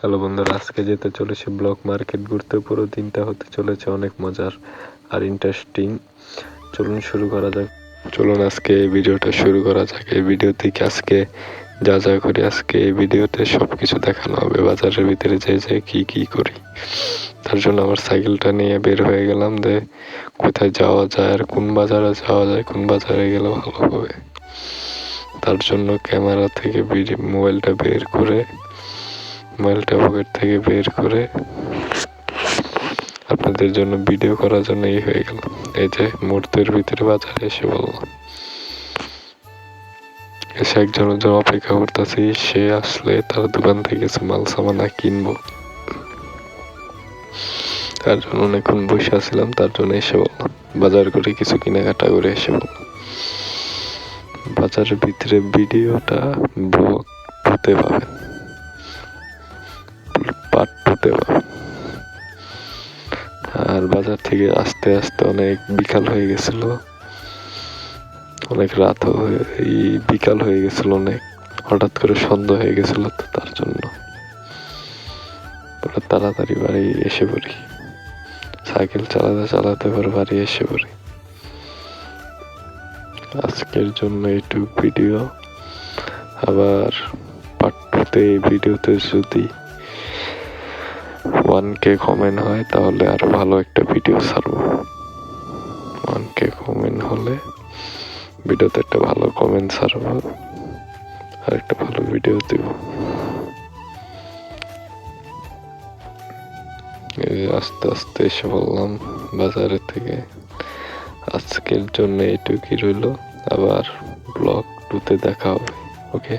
Hello বন্ধুরা, আজকে যেতে চলেছে ব্লক মার্কেট ঘুরতে। পুরো দিনটা হতে চলেছে অনেক মজার আর ইন্টারেস্টিং। চলুন আজকে এই ভিডিওটা শুরু করা যাক। এই ভিডিও থেকে আজকে যা যা করি, আজকে এই ভিডিওতে সব কিছু দেখানো হবে। বাজারের ভিতরে যে কি করি, তার জন্য আমার সাইকেলটা নিয়ে বের হয়ে গেলাম যে কোথায় যাওয়া যায় আর কোন বাজারে যাওয়া যায়, কোন বাজারে গেলে ভালো হবে। তার জন্য ক্যামেরা থেকে মোবাইলটা পকেট থেকে বের করে আপনাদের জন্য ভিডিও করার জন্য হয়ে গেল। এই যে মুহূর্তের ভিতরে বাজারে এসে বললাম, এসে একজনের জন্য অপেক্ষা করতেছি। সে আসলে তার দোকান থেকে কিছু মাল সামানা কিনবো, তার জন্য অনেকক্ষণ বসে আসছিলাম। তার জন্য এসে বললাম, বাজার করে কিছু কেনাকাটা করে এসে বললাম। বাজারের ভিতরে ভিডিওটা ব্লগ হতে পাবেন, পার্ট 2-তে পাবেন। আর বাজার থেকে আস্তে আস্তে অনেক বিকাল হয়ে গেছিল, অনেক রাত বিকাল হয়ে গেছিল, অনেক হঠাৎ করে সন্ধ্যা হয়ে গেছিল। তো তার জন্য তাড়াতাড়ি বাড়ি এসে পড়ি, সাইকেল চালাতে চালাতে বাড়ি এসে পড়ি। আজকের জন্য এইটুক ভিডিও। আবার পার্ট 2-তে এই ভিডিওতে যদি 1K কমেন্ট হয় তাহলে আরো ভালো একটা ভিডিও ছাড়বো। 1K কমেন্ট হলে ভিডিওতে একটা ভালো কমেন্ট ছাড়বো আর একটা ভালো ভিডিও দিব। আস্তে আস্তে এসে বললাম বাজারের থেকে। আজকের জন্য এইটুকুই রইল, আবার ব্লগ 2-তে দেখা হবে। ওকে।